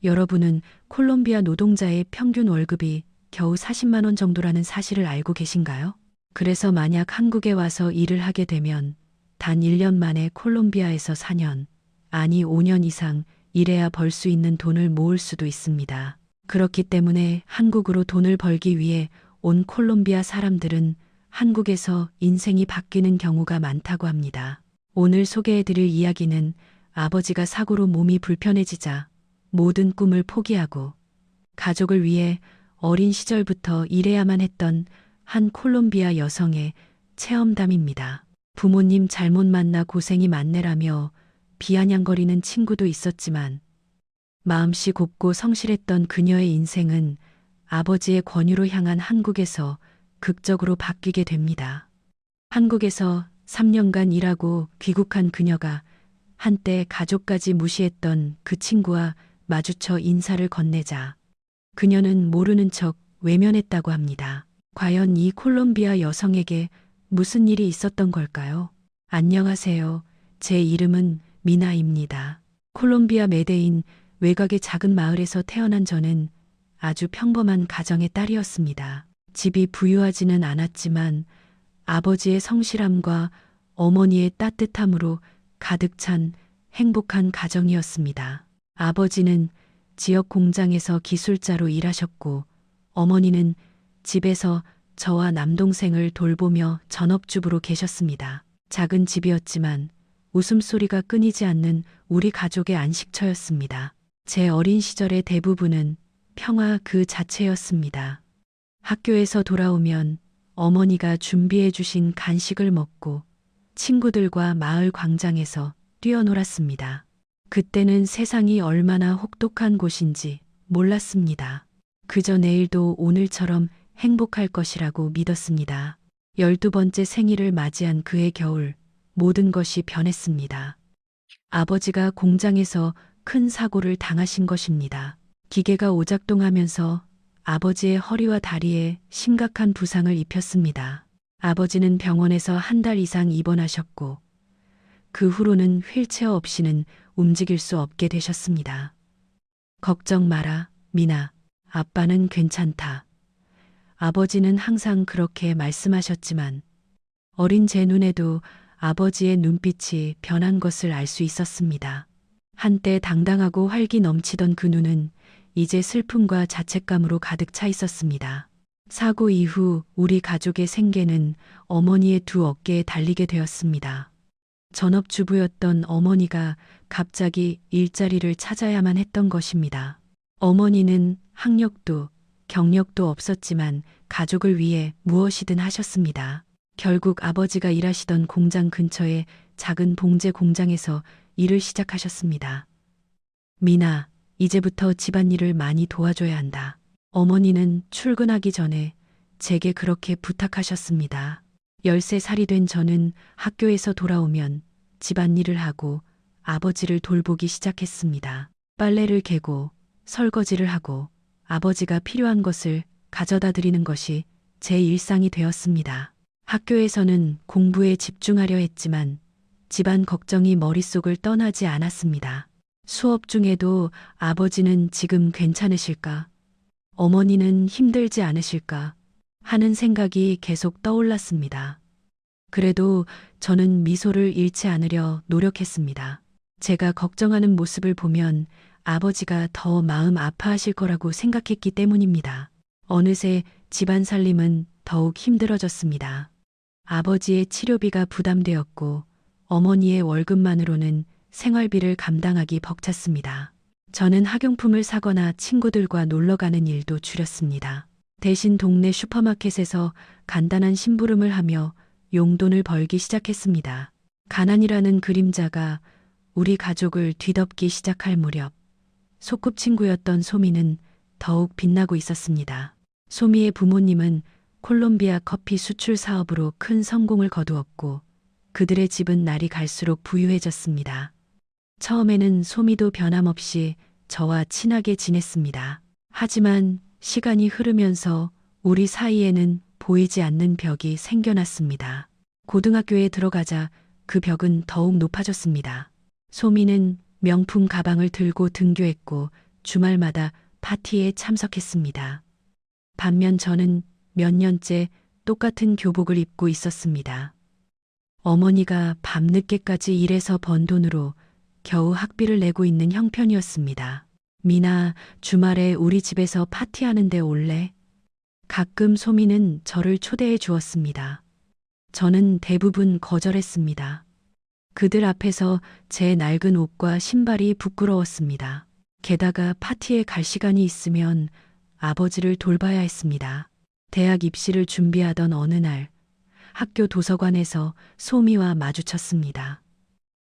여러분은 콜롬비아 노동자의 평균 월급이 겨우 40만 원 정도라는 사실을 알고 계신가요? 그래서 만약 한국에 와서 일을 하게 되면 단 1년 만에 콜롬비아에서 4년, 아니 5년 이상 일해야 벌 수 있는 돈을 모을 수도 있습니다. 그렇기 때문에 한국으로 돈을 벌기 위해 온 콜롬비아 사람들은 한국에서 인생이 바뀌는 경우가 많다고 합니다. 오늘 소개해드릴 이야기는 아버지가 사고로 몸이 불편해지자 모든 꿈을 포기하고 가족을 위해 어린 시절부터 일해야만 했던 한 콜롬비아 여성의 체험담입니다. 부모님 잘못 만나 고생이 많네라며 비아냥거리는 친구도 있었지만 마음씨 곱고 성실했던 그녀의 인생은 아버지의 권유로 향한 한국에서 극적으로 바뀌게 됩니다. 한국에서 3년간 일하고 귀국한 그녀가 한때 가족까지 무시했던 그 친구와 마주쳐 인사를 건네자 그녀는 모르는 척 외면했다고 합니다. 과연 이 콜롬비아 여성에게 무슨 일이 있었던 걸까요? 안녕하세요. 제 이름은 미나입니다. 콜롬비아 메데인 외곽의 작은 마을에서 태어난 저는 아주 평범한 가정의 딸이었습니다. 집이 부유하지는 않았지만 아버지의 성실함과 어머니의 따뜻함으로 가득 찬 행복한 가정이었습니다. 아버지는 지역 공장에서 기술자로 일하셨고 어머니는 집에서 저와 남동생을 돌보며 전업주부로 계셨습니다. 작은 집이었지만 웃음소리가 끊이지 않는 우리 가족의 안식처였습니다. 제 어린 시절의 대부분은 평화 그 자체였습니다. 학교에서 돌아오면 어머니가 준비해 주신 간식을 먹고 친구들과 마을 광장에서 뛰어놀았습니다. 그때는 세상이 얼마나 혹독한 곳인지 몰랐습니다. 그저 내일도 오늘처럼 행복할 것이라고 믿었습니다. 12번째 생일을 맞이한 그해 겨울 모든 것이 변했습니다. 아버지가 공장에서 큰 사고를 당하신 것입니다. 기계가 오작동하면서 아버지의 허리와 다리에 심각한 부상을 입혔습니다. 아버지는 병원에서 한 달 이상 입원하셨고 그 후로는 휠체어 없이는 움직일 수 없게 되셨습니다. 걱정 마라, 미나. 아빠는 괜찮다. 아버지는 항상 그렇게 말씀하셨지만 어린 제 눈에도 아버지의 눈빛이 변한 것을 알 수 있었습니다. 한때 당당하고 활기 넘치던 그 눈은 이제 슬픔과 자책감으로 가득 차 있었습니다. 사고 이후 우리 가족의 생계는 어머니의 두 어깨에 달리게 되었습니다. 전업주부였던 어머니가 갑자기 일자리를 찾아야만 했던 것입니다. 어머니는 학력도 경력도 없었지만 가족을 위해 무엇이든 하셨습니다. 결국 아버지가 일하시던 공장 근처의 작은 봉제 공장에서 일을 시작하셨습니다. 미나, 이제부터 집안일을 많이 도와줘야 한다. 어머니는 출근하기 전에 제게 그렇게 부탁하셨습니다. 13살이 된 저는 학교에서 돌아오면 집안일을 하고 아버지를 돌보기 시작했습니다. 빨래를 개고 설거지를 하고 아버지가 필요한 것을 가져다 드리는 것이 제 일상이 되었습니다. 학교에서는 공부에 집중하려 했지만 집안 걱정이 머릿속을 떠나지 않았습니다. 수업 중에도 아버지는 지금 괜찮으실까? 어머니는 힘들지 않으실까? 하는 생각이 계속 떠올랐습니다. 그래도 저는 미소를 잃지 않으려 노력했습니다. 제가 걱정하는 모습을 보면 아버지가 더 마음 아파하실 거라고 생각했기 때문입니다. 어느새 집안 살림은 더욱 힘들어졌습니다. 아버지의 치료비가 부담되었고 어머니의 월급만으로는 생활비를 감당하기 벅찼습니다. 저는 학용품을 사거나 친구들과 놀러 가는 일도 줄였습니다. 대신 동네 슈퍼마켓에서 간단한 심부름을 하며 용돈을 벌기 시작했습니다. 가난이라는 그림자가 우리 가족을 뒤덮기 시작할 무렵 소꿉친구였던 소미는 더욱 빛나고 있었습니다. 소미의 부모님은 콜롬비아 커피 수출 사업으로 큰 성공을 거두었고 그들의 집은 날이 갈수록 부유해졌습니다. 처음에는 소미도 변함없이 저와 친하게 지냈습니다. 하지만 시간이 흐르면서 우리 사이에는 보이지 않는 벽이 생겨났습니다. 고등학교에 들어가자 그 벽은 더욱 높아졌습니다. 소미는 명품 가방을 들고 등교했고 주말마다 파티에 참석했습니다. 반면 저는 몇 년째 똑같은 교복을 입고 있었습니다. 어머니가 밤늦게까지 일해서 번 돈으로 겨우 학비를 내고 있는 형편이었습니다. 미나, 주말에 우리 집에서 파티하는데 올래? 가끔 소미는 저를 초대해 주었습니다. 저는 대부분 거절했습니다. 그들 앞에서 제 낡은 옷과 신발이 부끄러웠습니다. 게다가 파티에 갈 시간이 있으면 아버지를 돌봐야 했습니다. 대학 입시를 준비하던 어느 날 학교 도서관에서 소미와 마주쳤습니다.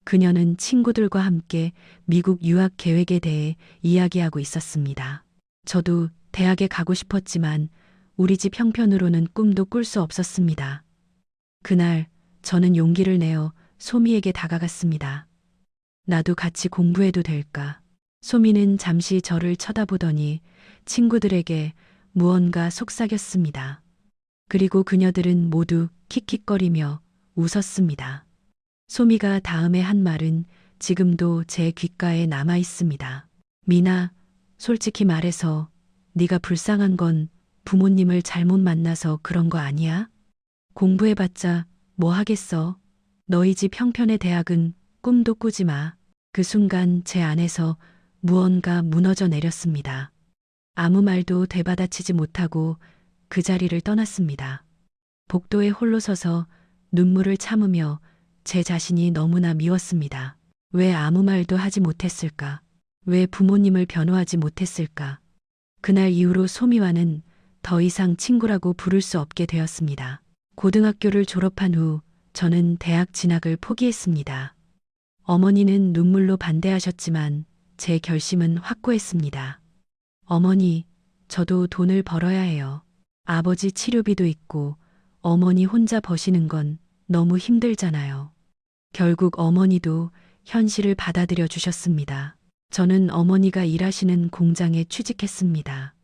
그녀는 친구들과 함께 미국 유학 계획에 대해 이야기하고 있었습니다. 저도 대학에 가고 싶었지만 우리 집 형편으로는 꿈도 꿀 수 없었습니다. 그날 저는 용기를 내어 소미에게 다가갔습니다. 나도 같이 공부해도 될까? 소미는 잠시 저를 쳐다보더니 친구들에게 무언가 속삭였습니다. 그리고 그녀들은 모두 킥킥거리며 웃었습니다. 소미가 다음에 한 말은 지금도 제 귓가에 남아 있습니다. 미나, 솔직히 말해서 네가 불쌍한 건 부모님을 잘못 만나서 그런 거 아니야? 공부해봤자 뭐 하겠어? 너희 집 형편의 대학은 꿈도 꾸지 마. 그 순간 제 안에서 무언가 무너져 내렸습니다. 아무 말도 되받아치지 못하고 그 자리를 떠났습니다. 복도에 홀로 서서 눈물을 참으며 제 자신이 너무나 미웠습니다. 왜 아무 말도 하지 못했을까? 왜 부모님을 변호하지 못했을까? 그날 이후로 소미와는 더 이상 친구라고 부를 수 없게 되었습니다. 고등학교를 졸업한 후 저는 대학 진학을 포기했습니다. 어머니는 눈물로 반대하셨지만 제 결심은 확고했습니다. 어머니, 저도 돈을 벌어야 해요. 아버지 치료비도 있고 어머니 혼자 버시는 건 너무 힘들잖아요. 결국 어머니도 현실을 받아들여 주셨습니다. 저는 어머니가 일하시는 공장에 취직했습니다.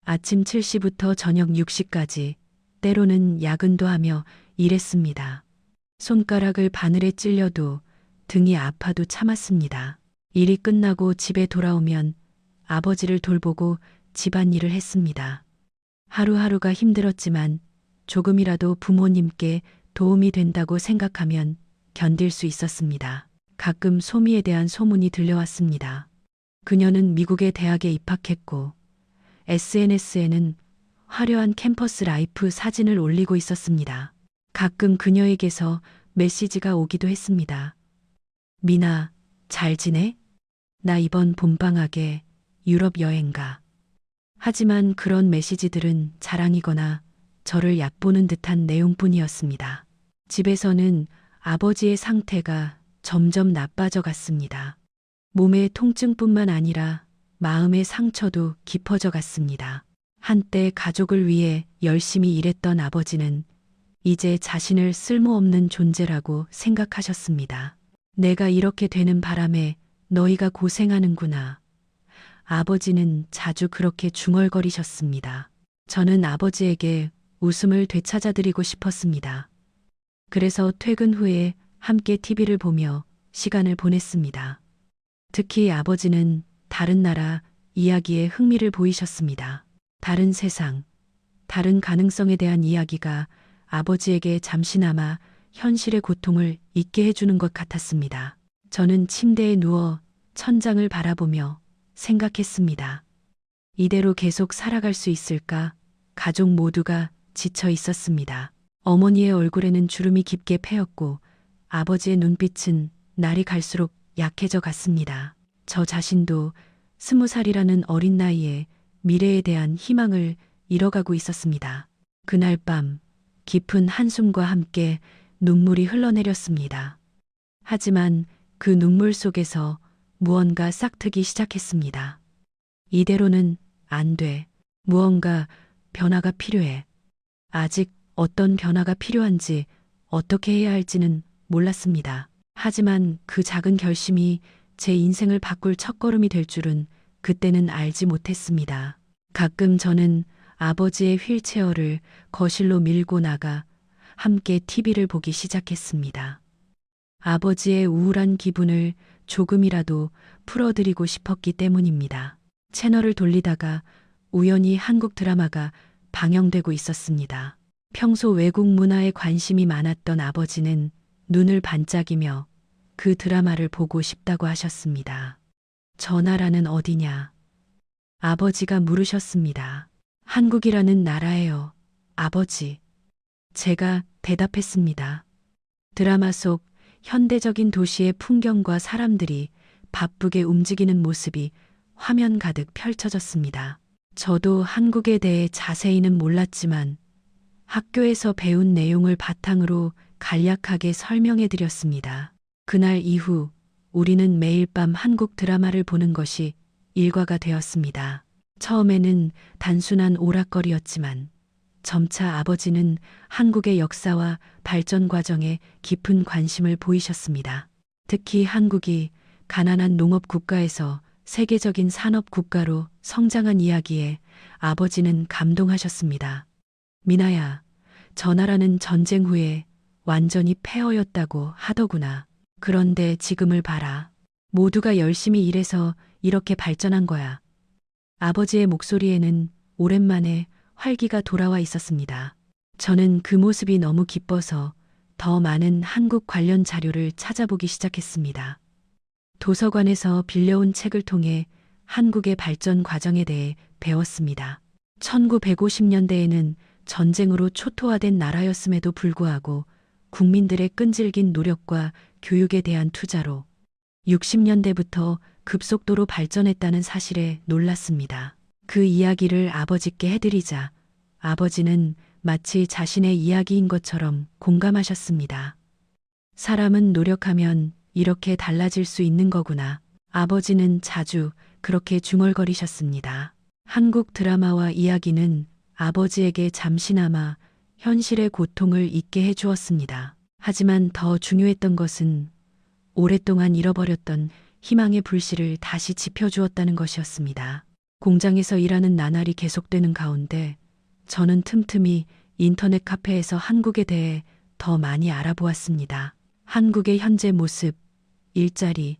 아침 7시부터 저녁 6시까지 때로는 야근도 하며 일했습니다. 손가락을 바늘에 찔려도 등이 아파도 참았습니다. 일이 끝나고 집에 돌아오면 아버지를 돌보고 집안일을 했습니다. 하루하루가 힘들었지만 조금이라도 부모님께 도움이 된다고 생각하면 견딜 수 있었습니다. 가끔 소미에 대한 소문이 들려왔습니다. 그녀는 미국의 대학에 입학했고 SNS에는 화려한 캠퍼스 라이프 사진을 올리고 있었습니다. 가끔 그녀에게서 메시지가 오기도 했습니다. 미나, 잘 지내? 나 이번 봄방학에 유럽 여행 가. 하지만 그런 메시지들은 자랑이거나 저를 얕보는 듯한 내용뿐이었습니다. 집에서는 아버지의 상태가 점점 나빠져 갔습니다. 몸의 통증뿐만 아니라 마음의 상처도 깊어져 갔습니다. 한때 가족을 위해 열심히 일했던 아버지는 이제 자신을 쓸모없는 존재라고 생각하셨습니다. 내가 이렇게 되는 바람에 너희가 고생하는구나. 아버지는 자주 그렇게 중얼거리셨습니다. 저는 아버지에게 웃음을 되찾아드리고 싶었습니다. 그래서 퇴근 후에 함께 TV를 보며 시간을 보냈습니다. 특히 아버지는 다른 나라 이야기에 흥미를 보이셨습니다. 다른 세상, 다른 가능성에 대한 이야기가 아버지에게 잠시나마 현실의 고통을 잊게 해주는 것 같았습니다. 저는 침대에 누워 천장을 바라보며 생각했습니다. 이대로 계속 살아갈 수 있을까? 가족 모두가 지쳐 있었습니다. 어머니의 얼굴에는 주름이 깊게 패였고 아버지의 눈빛은 날이 갈수록 약해져 갔습니다. 저 자신도 20살이라는 어린 나이에 미래에 대한 희망을 잃어가고 있었습니다. 그날 밤 깊은 한숨과 함께 눈물이 흘러내렸습니다. 하지만 그 눈물 속에서 무언가 싹트기 시작했습니다. 이대로는 안 돼. 무언가 변화가 필요해. 아직 어떤 변화가 필요한지 어떻게 해야 할지는 몰랐습니다. 하지만 그 작은 결심이 제 인생을 바꿀 첫걸음이 될 줄은 그때는 알지 못했습니다. 가끔 저는 아버지의 휠체어를 거실로 밀고 나가 함께 TV를 보기 시작했습니다. 아버지의 우울한 기분을 조금이라도 풀어드리고 싶었기 때문입니다. 채널을 돌리다가 우연히 한국 드라마가 방영되고 있었습니다. 평소 외국 문화에 관심이 많았던 아버지는 눈을 반짝이며 그 드라마를 보고 싶다고 하셨습니다. 저 나라는 어디냐? 아버지가 물으셨습니다. 한국이라는 나라예요, 아버지. 제가 대답했습니다. 드라마 속 현대적인 도시의 풍경과 사람들이 바쁘게 움직이는 모습이 화면 가득 펼쳐졌습니다. 저도 한국에 대해 자세히는 몰랐지만 학교에서 배운 내용을 바탕으로 간략하게 설명해 드렸습니다. 그날 이후 우리는 매일 밤 한국 드라마를 보는 것이 일과가 되었습니다. 처음에는 단순한 오락거리였지만 점차 아버지는 한국의 역사와 발전 과정에 깊은 관심을 보이셨습니다. 특히 한국이 가난한 농업 국가에서 세계적인 산업 국가로 성장한 이야기에 아버지는 감동하셨습니다. 미나야, 저 나라는 전쟁 후에 완전히 폐허였다고 하더구나. 그런데 지금을 봐라. 모두가 열심히 일해서 이렇게 발전한 거야. 아버지의 목소리에는 오랜만에 활기가 돌아와 있었습니다. 저는 그 모습이 너무 기뻐서 더 많은 한국 관련 자료를 찾아보기 시작했습니다. 도서관에서 빌려온 책을 통해 한국의 발전 과정에 대해 배웠습니다. 1950년대에는 전쟁으로 초토화된 나라였음에도 불구하고 국민들의 끈질긴 노력과 교육에 대한 투자로 60년대부터 급속도로 발전했다는 사실에 놀랐습니다. 그 이야기를 아버지께 해드리자 아버지는 마치 자신의 이야기인 것처럼 공감하셨습니다. 사람은 노력하면 이렇게 달라질 수 있는 거구나. 아버지는 자주 그렇게 중얼거리셨습니다. 한국 드라마와 이야기는 아버지에게 잠시나마 현실의 고통을 잊게 해주었습니다. 하지만 더 중요했던 것은 오랫동안 잃어버렸던 희망의 불씨를 다시 지펴주었다는 것이었습니다. 공장에서 일하는 나날이 계속되는 가운데 저는 틈틈이 인터넷 카페에서 한국에 대해 더 많이 알아보았습니다. 한국의 현재 모습, 일자리,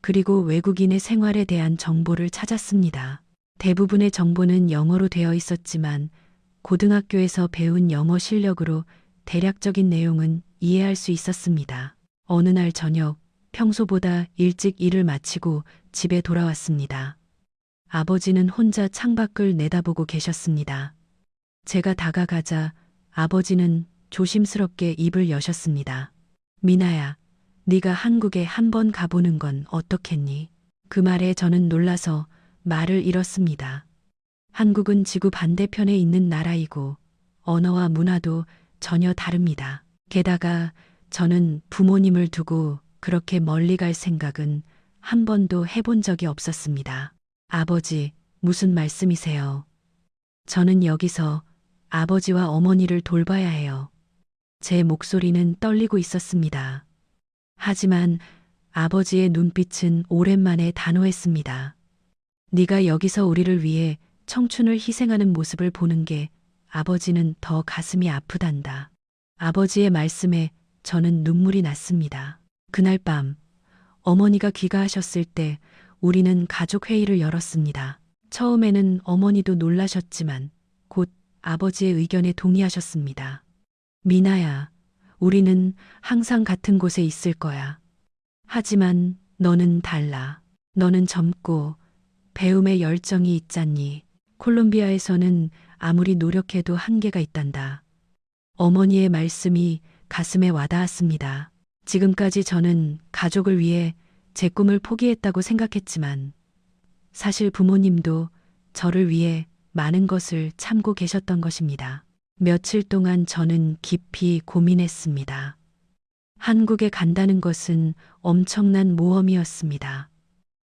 그리고 외국인의 생활에 대한 정보를 찾았습니다. 대부분의 정보는 영어로 되어 있었지만 고등학교에서 배운 영어 실력으로 대략적인 내용은 이해할 수 있었습니다. 어느 날 저녁, 평소보다 일찍 일을 마치고 집에 돌아왔습니다. 아버지는 혼자 창밖을 내다보고 계셨습니다. 제가 다가가자 아버지는 조심스럽게 입을 여셨습니다. 미나야, 네가 한국에 한번 가보는 건 어떻겠니? 그 말에 저는 놀라서 말을 잃었습니다. 한국은 지구 반대편에 있는 나라이고 언어와 문화도 전혀 다릅니다. 게다가 저는 부모님을 두고 그렇게 멀리 갈 생각은 한 번도 해본 적이 없었습니다. 아버지, 무슨 말씀이세요? 저는 여기서 아버지와 어머니를 돌봐야 해요. 제 목소리는 떨리고 있었습니다. 하지만 아버지의 눈빛은 오랜만에 단호했습니다. 네가 여기서 우리를 위해 청춘을 희생하는 모습을 보는 게 아버지는 더 가슴이 아프단다. 아버지의 말씀에 저는 눈물이 났습니다. 그날 밤 어머니가 귀가하셨을 때 우리는 가족 회의를 열었습니다. 처음에는 어머니도 놀라셨지만 곧 아버지의 의견에 동의하셨습니다. 미나야, 우리는 항상 같은 곳에 있을 거야. 하지만 너는 달라. 너는 젊고 배움에 열정이 있잖니. 콜롬비아에서는 아무리 노력해도 한계가 있단다. 어머니의 말씀이 가슴에 와닿았습니다. 지금까지 저는 가족을 위해 제 꿈을 포기했다고 생각했지만 사실 부모님도 저를 위해 많은 것을 참고 계셨던 것입니다. 며칠 동안 저는 깊이 고민했습니다. 한국에 간다는 것은 엄청난 모험이었습니다.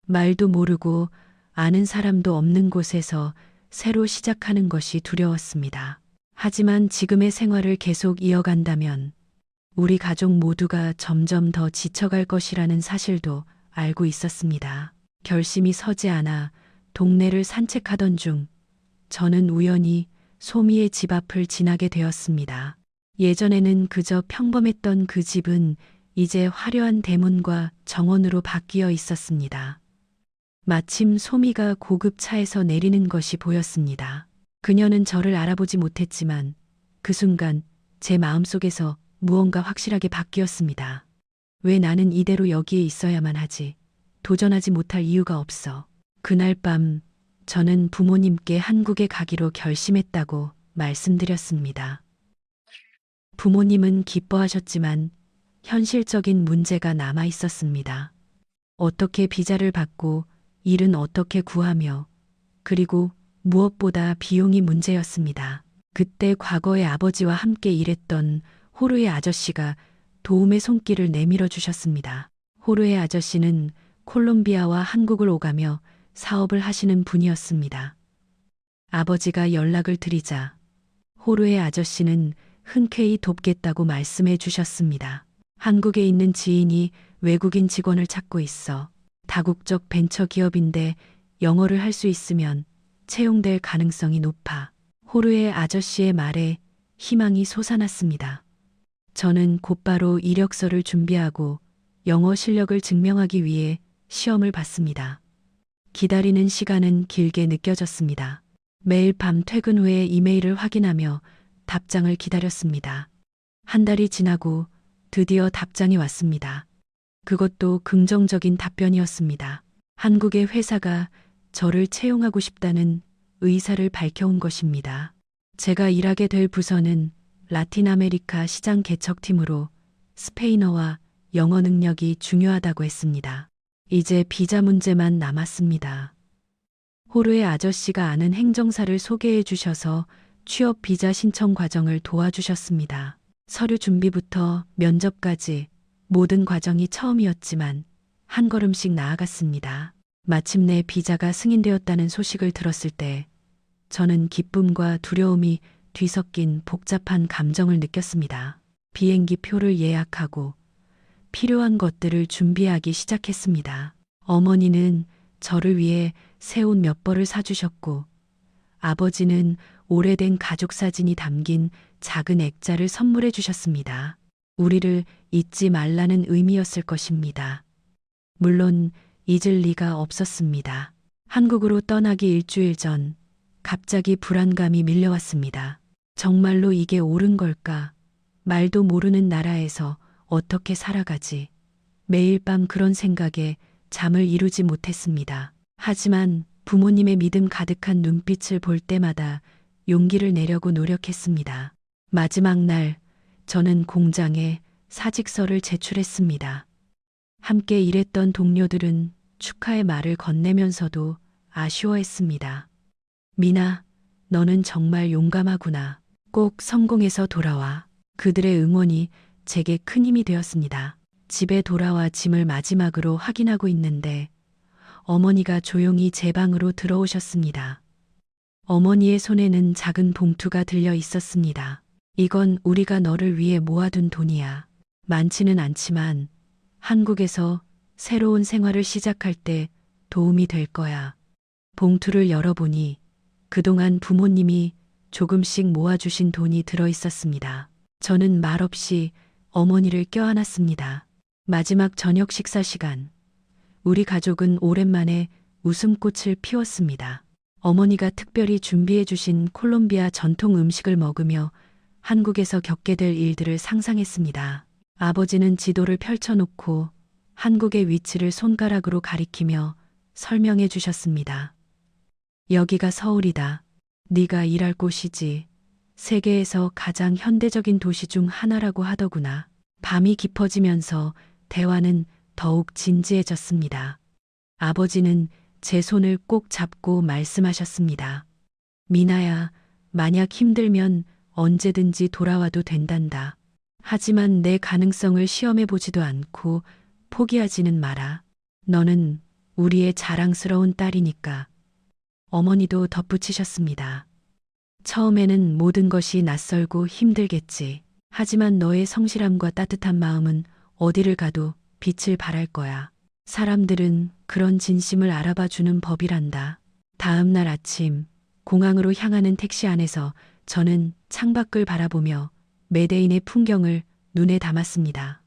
말도 모르고 아는 사람도 없는 곳에서 새로 시작하는 것이 두려웠습니다. 하지만 지금의 생활을 계속 이어간다면 우리 가족 모두가 점점 더 지쳐갈 것이라는 사실도 알고 있었습니다. 결심이 서지 않아 동네를 산책하던 중 저는 우연히 소미의 집 앞을 지나게 되었습니다. 예전에는 그저 평범했던 그 집은 이제 화려한 대문과 정원으로 바뀌어 있었습니다. 마침 소미가 고급 차에서 내리는 것이 보였습니다. 그녀는 저를 알아보지 못했지만 그 순간 제 마음속에서 무언가 확실하게 바뀌었습니다. 왜 나는 이대로 여기에 있어야만 하지? 도전하지 못할 이유가 없어. 그날 밤 저는 부모님께 한국에 가기로 결심했다고 말씀드렸습니다. 부모님은 기뻐하셨지만 현실적인 문제가 남아 있었습니다. 어떻게 비자를 받고 일은 어떻게 구하며, 그리고 무엇보다 비용이 문제였습니다. 그때 과거에 아버지와 함께 일했던 호르헤 아저씨가 도움의 손길을 내밀어 주셨습니다. 호르헤 아저씨는 콜롬비아와 한국을 오가며 사업을 하시는 분이었습니다. 아버지가 연락을 드리자 호르헤 아저씨는 흔쾌히 돕겠다고 말씀해 주셨습니다. 한국에 있는 지인이 외국인 직원을 찾고 있어. 다국적 벤처 기업인데 영어를 할 수 있으면 채용될 가능성이 높아. 호르헤 아저씨의 말에 희망이 솟아났습니다. 저는 곧바로 이력서를 준비하고 영어 실력을 증명하기 위해 시험을 봤습니다. 기다리는 시간은 길게 느껴졌습니다. 매일 밤 퇴근 후에 이메일을 확인하며 답장을 기다렸습니다. 한 달이 지나고 드디어 답장이 왔습니다. 그것도 긍정적인 답변이었습니다. 한국의 회사가 저를 채용하고 싶다는 의사를 밝혀온 것입니다. 제가 일하게 될 부서는 라틴 아메리카 시장 개척팀으로 스페인어와 영어 능력이 중요하다고 했습니다. 이제 비자 문제만 남았습니다. 호르헤 아저씨가 아는 행정사를 소개해 주셔서 취업 비자 신청 과정을 도와주셨습니다. 서류 준비부터 면접까지 모든 과정이 처음이었지만 한 걸음씩 나아갔습니다. 마침내 비자가 승인되었다는 소식을 들었을 때 저는 기쁨과 두려움이 뒤섞인 복잡한 감정을 느꼈습니다. 비행기 표를 예약하고 필요한 것들을 준비하기 시작했습니다. 어머니는 저를 위해 새 옷 몇 벌을 사주셨고 아버지는 오래된 가족 사진이 담긴 작은 액자를 선물해 주셨습니다. 우리를 잊지 말라는 의미였을 것입니다. 물론 잊을 리가 없었습니다. 한국으로 떠나기 일주일 전 갑자기 불안감이 밀려왔습니다. 정말로 이게 옳은 걸까? 말도 모르는 나라에서 어떻게 살아가지? 매일 밤 그런 생각에 잠을 이루지 못했습니다. 하지만 부모님의 믿음 가득한 눈빛을 볼 때마다 용기를 내려고 노력했습니다. 마지막 날 저는 공장에 사직서를 제출했습니다. 함께 일했던 동료들은 축하의 말을 건네면서도 아쉬워했습니다. 미나, 너는 정말 용감하구나. 꼭 성공해서 돌아와. 그들의 응원이 제게 큰 힘이 되었습니다. 집에 돌아와 짐을 마지막으로 확인하고 있는데 어머니가 조용히 제 방으로 들어오셨습니다. 어머니의 손에는 작은 봉투가 들려 있었습니다. 이건 우리가 너를 위해 모아둔 돈이야. 많지는 않지만 한국에서 새로운 생활을 시작할 때 도움이 될 거야. 봉투를 열어보니 그동안 부모님이 조금씩 모아주신 돈이 들어 있었습니다. 저는 말없이 어머니를 껴안았습니다. 마지막 저녁 식사 시간. 우리 가족은 오랜만에 웃음꽃을 피웠습니다. 어머니가 특별히 준비해 주신 콜롬비아 전통 음식을 먹으며 한국에서 겪게 될 일들을 상상했습니다. 아버지는 지도를 펼쳐놓고 한국의 위치를 손가락으로 가리키며 설명해 주셨습니다. 여기가 서울이다. 네가 일할 곳이지. 세계에서 가장 현대적인 도시 중 하나라고 하더구나. 밤이 깊어지면서 대화는 더욱 진지해졌습니다. 아버지는 제 손을 꼭 잡고 말씀하셨습니다. 미나야, 만약 힘들면 언제든지 돌아와도 된단다. 하지만 내 가능성을 시험해보지도 않고 포기하지는 마라. 너는 우리의 자랑스러운 딸이니까. 어머니도 덧붙이셨습니다. 처음에는 모든 것이 낯설고 힘들겠지. 하지만 너의 성실함과 따뜻한 마음은 어디를 가도 빛을 발할 거야. 사람들은 그런 진심을 알아봐 주는 법이란다. 다음 날 아침 공항으로 향하는 택시 안에서 저는 창밖을 바라보며 메데인의 풍경을 눈에 담았습니다.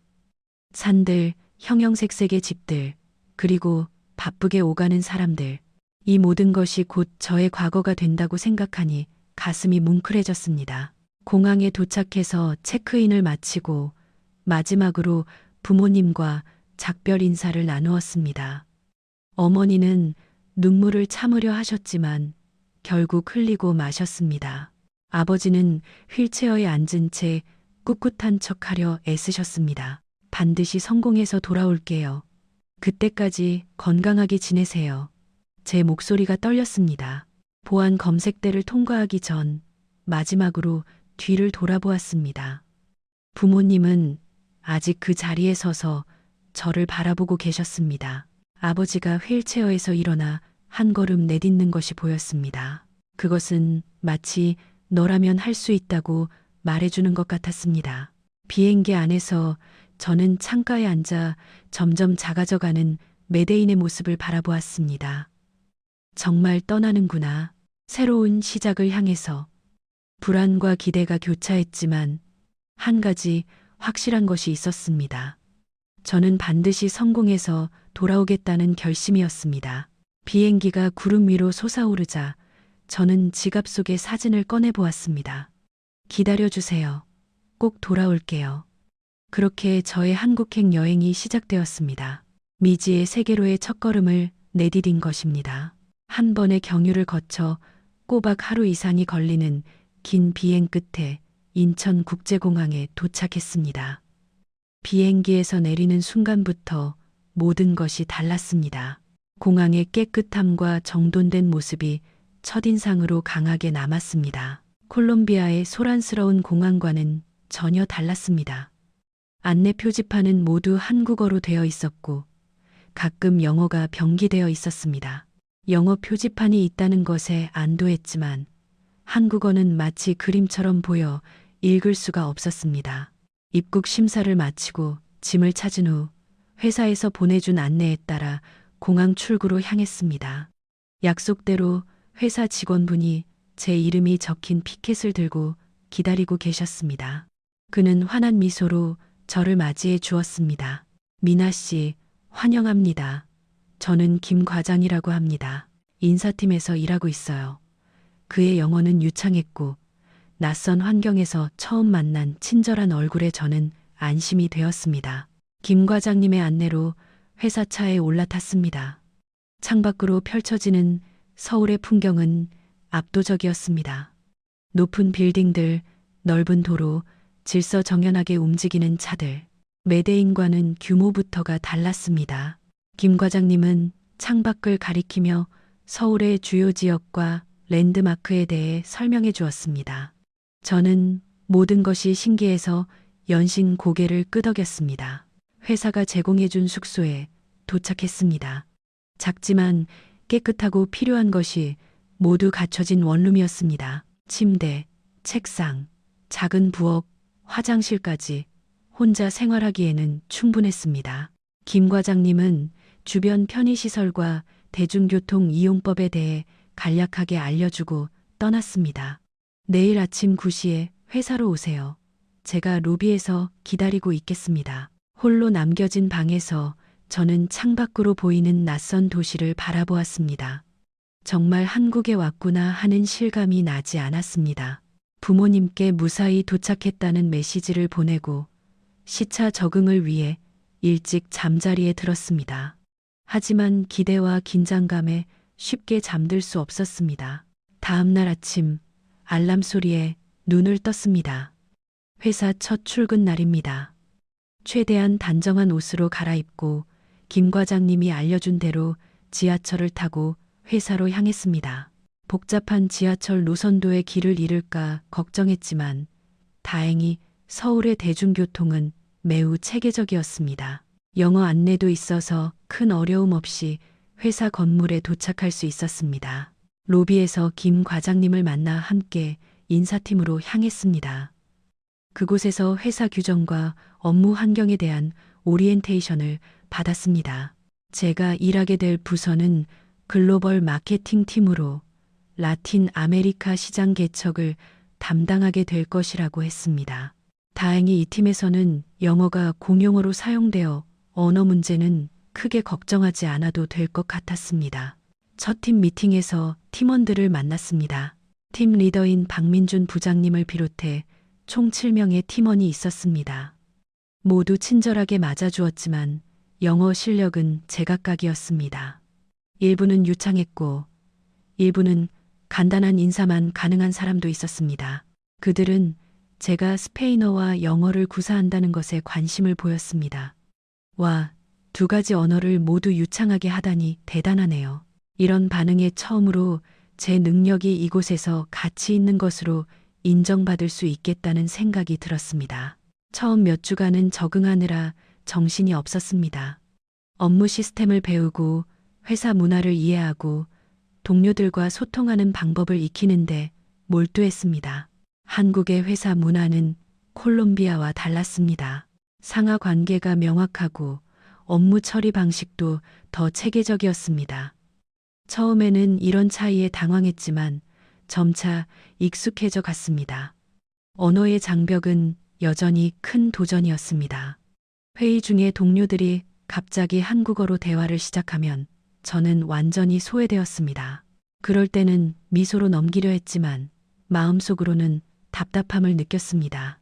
산들, 형형색색의 집들, 그리고 바쁘게 오가는 사람들. 이 모든 것이 곧 저의 과거가 된다고 생각하니 가슴이 뭉클해졌습니다. 공항에 도착해서 체크인을 마치고 마지막으로 부모님과 작별 인사를 나누었습니다. 어머니는 눈물을 참으려 하셨지만 결국 흘리고 마셨습니다. 아버지는 휠체어에 앉은 채 꿋꿋한 척하려 애쓰셨습니다. 반드시 성공해서 돌아올게요. 그때까지 건강하게 지내세요. 제 목소리가 떨렸습니다. 보안 검색대를 통과하기 전 마지막으로 뒤를 돌아보았습니다. 부모님은 아직 그 자리에 서서 저를 바라보고 계셨습니다. 아버지가 휠체어에서 일어나 한 걸음 내딛는 것이 보였습니다. 그것은 마치 너라면 할 수 있다고 말해주는 것 같았습니다. 비행기 안에서 저는 창가에 앉아 점점 작아져가는 메데인의 모습을 바라보았습니다. 정말 떠나는구나. 새로운 시작을 향해서. 불안과 기대가 교차했지만 한 가지 확실한 것이 있었습니다. 저는 반드시 성공해서 돌아오겠다는 결심이었습니다. 비행기가 구름 위로 솟아오르자 저는 지갑 속에 사진을 꺼내 보았습니다. 기다려주세요. 꼭 돌아올게요. 그렇게 저의 한국행 여행이 시작되었습니다. 미지의 세계로의 첫걸음을 내디딘 것입니다. 한 번의 경유를 거쳐 꼬박 하루 이상이 걸리는 긴 비행 끝에 인천국제공항에 도착했습니다. 비행기에서 내리는 순간부터 모든 것이 달랐습니다. 공항의 깨끗함과 정돈된 모습이 첫인상으로 강하게 남았습니다. 콜롬비아의 소란스러운 공항과는 전혀 달랐습니다. 안내 표지판은 모두 한국어로 되어 있었고 가끔 영어가 병기되어 있었습니다. 영어 표지판이 있다는 것에 안도했지만 한국어는 마치 그림처럼 보여 읽을 수가 없었습니다. 입국 심사를 마치고 짐을 찾은 후 회사에서 보내준 안내에 따라 공항 출구로 향했습니다. 약속대로 회사 직원분이 제 이름이 적힌 피켓을 들고 기다리고 계셨습니다. 그는 환한 미소로 저를 맞이해 주었습니다. 미나 씨, 환영합니다. 저는 김 과장이라고 합니다. 인사팀에서 일하고 있어요. 그의 영어는 유창했고 낯선 환경에서 처음 만난 친절한 얼굴에 저는 안심이 되었습니다. 김 과장님의 안내로 회사 차에 올라탔습니다. 창밖으로 펼쳐지는 서울의 풍경은 압도적이었습니다. 높은 빌딩들, 넓은 도로, 질서정연하게 움직이는 차들. 메데인과는 규모부터가 달랐습니다. 김 과장님은 창밖을 가리키며 서울의 주요 지역과 랜드마크에 대해 설명해 주었습니다. 저는 모든 것이 신기해서 연신 고개를 끄덕였습니다. 회사가 제공해 준 숙소에 도착했습니다. 작지만 깨끗하고 필요한 것이 모두 갖춰진 원룸이었습니다. 침대, 책상, 작은 부엌, 화장실까지 혼자 생활하기에는 충분했습니다. 김 과장님은 주변 편의시설과 대중교통 이용법에 대해 간략하게 알려주고 떠났습니다. 내일 아침 9시에 회사로 오세요. 제가 로비에서 기다리고 있겠습니다. 홀로 남겨진 방에서 저는 창밖으로 보이는 낯선 도시를 바라보았습니다. 정말 한국에 왔구나 하는 실감이 나지 않았습니다. 부모님께 무사히 도착했다는 메시지를 보내고 시차 적응을 위해 일찍 잠자리에 들었습니다. 하지만 기대와 긴장감에 쉽게 잠들 수 없었습니다. 다음 날 아침 알람 소리에 눈을 떴습니다. 회사 첫 출근 날입니다. 최대한 단정한 옷으로 갈아입고 김 과장님이 알려준 대로 지하철을 타고 회사로 향했습니다. 복잡한 지하철 노선도의 길을 잃을까 걱정했지만 다행히 서울의 대중교통은 매우 체계적이었습니다. 영어 안내도 있어서 큰 어려움 없이 회사 건물에 도착할 수 있었습니다. 로비에서 김 과장님을 만나 함께 인사팀으로 향했습니다. 그곳에서 회사 규정과 업무 환경에 대한 오리엔테이션을 받았습니다. 제가 일하게 될 부서는 글로벌 마케팅 팀으로 라틴 아메리카 시장 개척을 담당하게 될 것이라고 했습니다. 다행히 이 팀에서는 영어가 공용어로 사용되어 언어 문제는 크게 걱정하지 않아도 될 것 같았습니다. 첫 팀 미팅에서 팀원들을 만났습니다. 팀 리더인 박민준 부장님을 비롯해 총 7명의 팀원이 있었습니다. 모두 친절하게 맞아주었지만 영어 실력은 제각각이었습니다. 일부는 유창했고 일부는 간단한 인사만 가능한 사람도 있었습니다. 그들은 제가 스페인어와 영어를 구사한다는 것에 관심을 보였습니다. 와, 두 가지 언어를 모두 유창하게 하다니 대단하네요. 이런 반응에 처음으로 제 능력이 이곳에서 가치 있는 것으로 인정받을 수 있겠다는 생각이 들었습니다. 처음 몇 주간은 적응하느라 정신이 없었습니다. 업무 시스템을 배우고 회사 문화를 이해하고 동료들과 소통하는 방법을 익히는데 몰두했습니다. 한국의 회사 문화는 콜롬비아와 달랐습니다. 상하 관계가 명확하고 업무 처리 방식도 더 체계적이었습니다. 처음에는 이런 차이에 당황했지만 점차 익숙해져 갔습니다. 언어의 장벽은 여전히 큰 도전이었습니다. 회의 중에 동료들이 갑자기 한국어로 대화를 시작하면 저는 완전히 소외되었습니다. 그럴 때는 미소로 넘기려 했지만 마음속으로는 답답함을 느꼈습니다.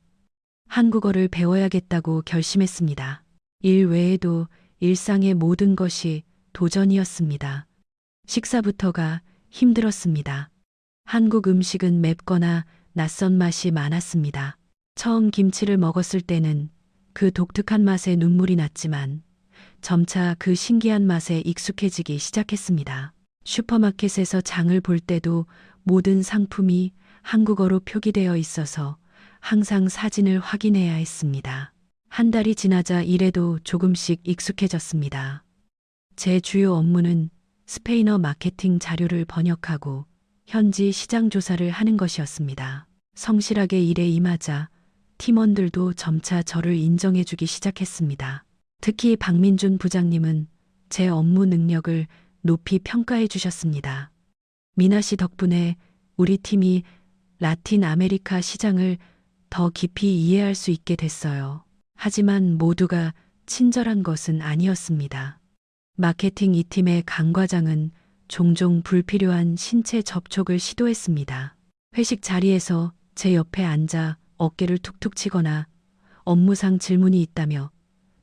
한국어를 배워야겠다고 결심했습니다. 일 외에도 일상의 모든 것이 도전이었습니다. 식사부터가 힘들었습니다. 한국 음식은 맵거나 낯선 맛이 많았습니다. 처음 김치를 먹었을 때는 그 독특한 맛에 눈물이 났지만 점차 그 신기한 맛에 익숙해지기 시작했습니다. 슈퍼마켓에서 장을 볼 때도 모든 상품이 한국어로 표기되어 있어서 항상 사진을 확인해야 했습니다. 한 달이 지나자 일에도 조금씩 익숙해졌습니다. 제 주요 업무는 스페인어 마케팅 자료를 번역하고 현지 시장 조사를 하는 것이었습니다. 성실하게 일에 임하자 팀원들도 점차 저를 인정해주기 시작했습니다. 특히 박민준 부장님은 제 업무 능력을 높이 평가해 주셨습니다. 미나 씨 덕분에 우리 팀이 라틴 아메리카 시장을 더 깊이 이해할 수 있게 됐어요. 하지만 모두가 친절한 것은 아니었습니다. 마케팅 2팀의 강 과장은 종종 불필요한 신체 접촉을 시도했습니다. 회식 자리에서 제 옆에 앉아 어깨를 툭툭 치거나 업무상 질문이 있다며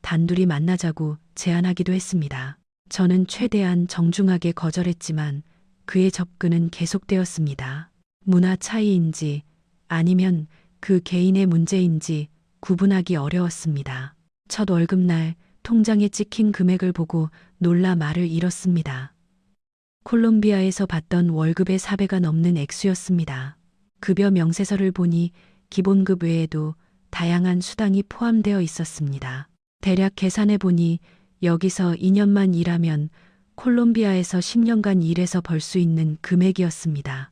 단둘이 만나자고 제안하기도 했습니다. 저는 최대한 정중하게 거절했지만 그의 접근은 계속되었습니다. 문화 차이인지 아니면 그 개인의 문제인지 구분하기 어려웠습니다. 첫 월급날 통장에 찍힌 금액을 보고 놀라 말을 잃었습니다. 콜롬비아에서 받던 월급의 4배가 넘는 액수였습니다. 급여 명세서를 보니 기본급 외에도 다양한 수당이 포함되어 있었습니다. 대략 계산해 보니 여기서 2년만 일하면 콜롬비아에서 10년간 일해서 벌 수 있는 금액이었습니다.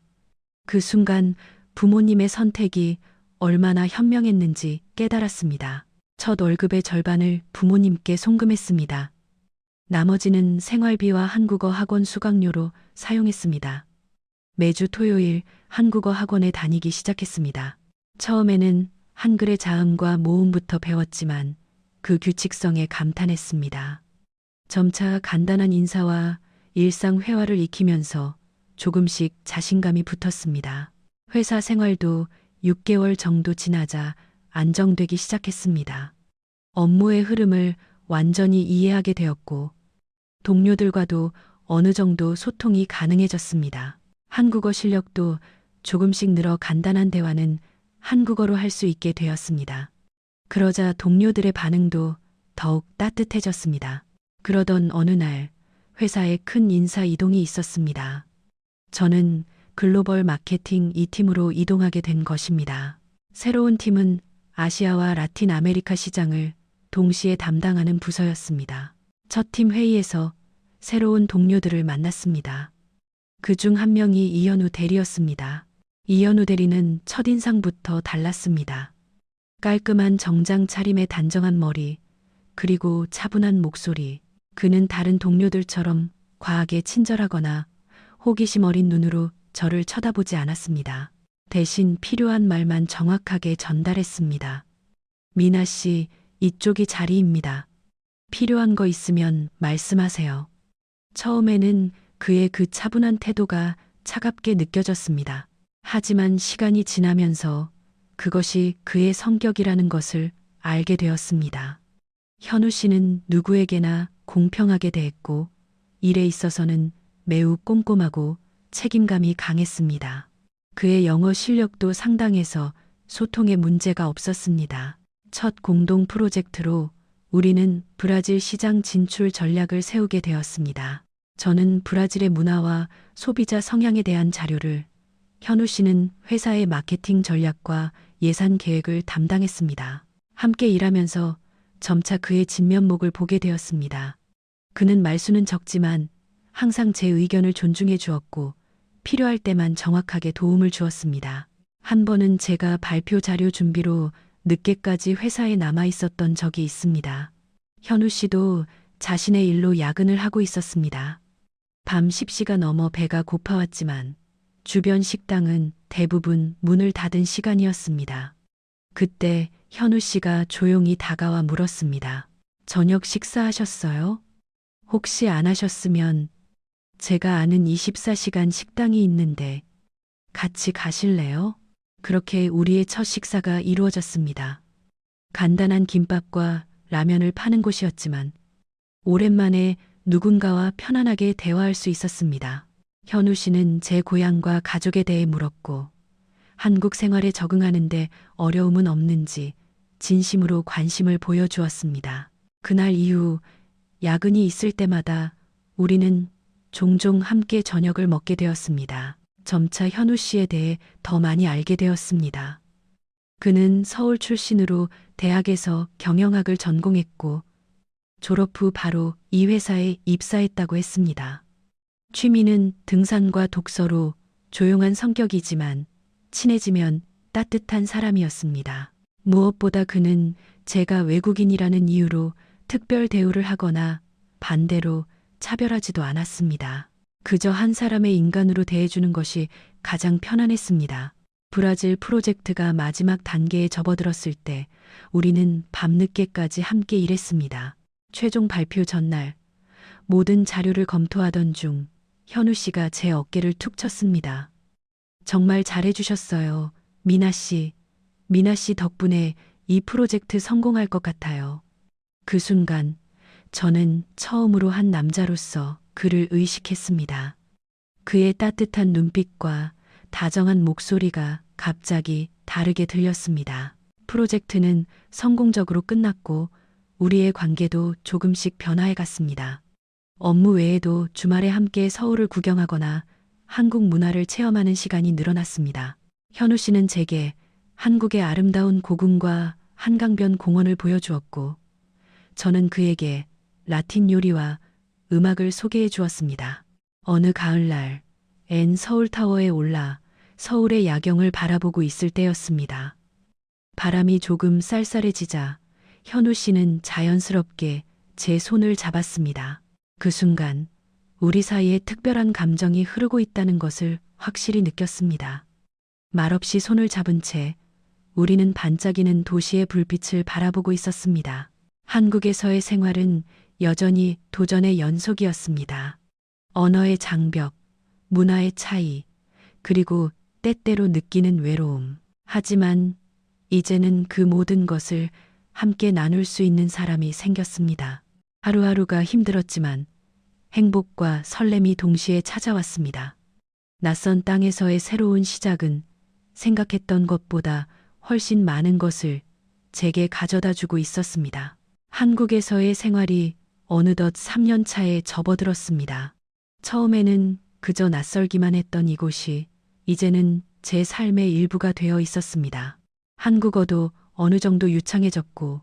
그 순간 부모님의 선택이 얼마나 현명했는지 깨달았습니다. 첫 월급의 절반을 부모님께 송금했습니다. 나머지는 생활비와 한국어 학원 수강료로 사용했습니다. 매주 토요일 한국어 학원에 다니기 시작했습니다. 처음에는 한글의 자음과 모음부터 배웠지만 그 규칙성에 감탄했습니다. 점차 간단한 인사와 일상 회화를 익히면서 조금씩 자신감이 붙었습니다. 회사 생활도 6개월 정도 지나자 안정되기 시작했습니다. 업무의 흐름을 완전히 이해하게 되었고 동료들과도 어느 정도 소통이 가능해졌습니다. 한국어 실력도 조금씩 늘어 간단한 대화는 한국어로 할 수 있게 되었습니다. 그러자 동료들의 반응도 더욱 따뜻해졌습니다. 그러던 어느 날 회사에 큰 인사 이동이 있었습니다. 저는 글로벌 마케팅 2팀으로 이동하게 된 것입니다. 새로운 팀은 아시아와 라틴 아메리카 시장을 동시에 담당하는 부서였습니다. 첫 팀 회의에서 새로운 동료들을 만났습니다. 그중 한 명이 이현우 대리였습니다. 이현우 대리는 첫인상부터 달랐습니다. 깔끔한 정장 차림의 단정한 머리, 그리고 차분한 목소리. 그는 다른 동료들처럼 과하게 친절하거나 호기심 어린 눈으로 저를 쳐다보지 않았습니다. 대신 필요한 말만 정확하게 전달했습니다. 미나 씨, 이쪽이 자리입니다. 필요한 거 있으면 말씀하세요. 처음에는 그의 그 차분한 태도가 차갑게 느껴졌습니다. 하지만 시간이 지나면서 그것이 그의 성격이라는 것을 알게 되었습니다. 현우 씨는 누구에게나 공평하게 대했고 일에 있어서는 매우 꼼꼼하고 책임감이 강했습니다. 그의 영어 실력도 상당해서 소통에 문제가 없었습니다. 첫 공동 프로젝트로 우리는 브라질 시장 진출 전략을 세우게 되었습니다. 저는 브라질의 문화와 소비자 성향에 대한 자료를, 현우 씨는 회사의 마케팅 전략과 예산 계획을 담당했습니다. 함께 일하면서 점차 그의 진면목을 보게 되었습니다. 그는 말수는 적지만 항상 제 의견을 존중해 주었고 필요할 때만 정확하게 도움을 주었습니다. 한 번은 제가 발표 자료 준비로 늦게까지 회사에 남아 있었던 적이 있습니다. 현우 씨도 자신의 일로 야근을 하고 있었습니다. 밤 10시가 넘어 배가 고파왔지만 주변 식당은 대부분 문을 닫은 시간이었습니다. 그때 현우 씨가 조용히 다가와 물었습니다. 저녁 식사하셨어요? 혹시 안 하셨으면 제가 아는 24시간 식당이 있는데 같이 가실래요? 그렇게 우리의 첫 식사가 이루어졌습니다. 간단한 김밥과 라면을 파는 곳이었지만 오랜만에 누군가와 편안하게 대화할 수 있었습니다. 현우 씨는 제 고향과 가족에 대해 물었고 한국 생활에 적응하는데 어려움은 없는지 진심으로 관심을 보여주었습니다. 그날 이후 야근이 있을 때마다 우리는 종종 함께 저녁을 먹게 되었습니다. 점차 현우 씨에 대해 더 많이 알게 되었습니다. 그는 서울 출신으로 대학에서 경영학을 전공했고 졸업 후 바로 이 회사에 입사했다고 했습니다. 취미는 등산과 독서로 조용한 성격이지만 친해지면 따뜻한 사람이었습니다. 무엇보다 그는 제가 외국인이라는 이유로 특별 대우를 하거나 반대로 차별하지도 않았습니다. 그저 한 사람의 인간으로 대해주는 것이 가장 편안했습니다. 브라질 프로젝트가 마지막 단계에 접어들었을 때 우리는 밤늦게까지 함께 일했습니다. 최종 발표 전날 모든 자료를 검토하던 중 현우 씨가 제 어깨를 툭 쳤습니다. 정말 잘해주셨어요. 미나 씨. 미나 씨 덕분에 이 프로젝트 성공할 것 같아요. 그 순간 저는 처음으로 한 남자로서 그를 의식했습니다. 그의 따뜻한 눈빛과 다정한 목소리가 갑자기 다르게 들렸습니다. 프로젝트는 성공적으로 끝났고 우리의 관계도 조금씩 변화해 갔습니다. 업무 외에도 주말에 함께 서울을 구경하거나 한국 문화를 체험하는 시간이 늘어났습니다. 현우 씨는 제게 한국의 아름다운 고궁과 한강변 공원을 보여주었고 저는 그에게 라틴 요리와 음악을 소개해 주었습니다. 어느 가을날 서울타워에 올라 서울의 야경을 바라보고 있을 때였습니다. 바람이 조금 쌀쌀해지자 현우 씨는 자연스럽게 제 손을 잡았습니다. 그 순간 우리 사이에 특별한 감정이 흐르고 있다는 것을 확실히 느꼈습니다. 말없이 손을 잡은 채 우리는 반짝이는 도시의 불빛을 바라보고 있었습니다. 한국에서의 생활은 여전히 도전의 연속이었습니다. 언어의 장벽, 문화의 차이, 그리고 때때로 느끼는 외로움. 하지만 이제는 그 모든 것을 함께 나눌 수 있는 사람이 생겼습니다. 하루하루가 힘들었지만 행복과 설렘이 동시에 찾아왔습니다. 낯선 땅에서의 새로운 시작은 생각했던 것보다 훨씬 많은 것을 제게 가져다 주고 있었습니다. 한국에서의 생활이 어느덧 3년 차에 접어들었습니다. 처음에는 그저 낯설기만 했던 이곳이 이제는 제 삶의 일부가 되어 있었습니다. 한국어도 어느 정도 유창해졌고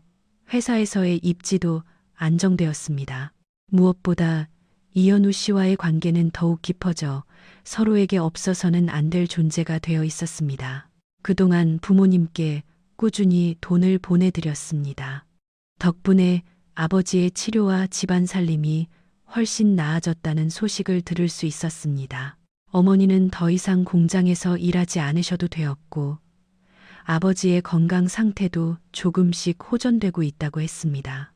회사에서의 입지도 안정되었습니다. 무엇보다 이현우 씨와의 관계는 더욱 깊어져 서로에게 없어서는 안 될 존재가 되어 있었습니다. 그동안 부모님께 꾸준히 돈을 보내드렸습니다. 덕분에 아버지의 치료와 집안 살림이 훨씬 나아졌다는 소식을 들을 수 있었습니다. 어머니는 더 이상 공장에서 일하지 않으셔도 되었고 아버지의 건강 상태도 조금씩 호전되고 있다고 했습니다.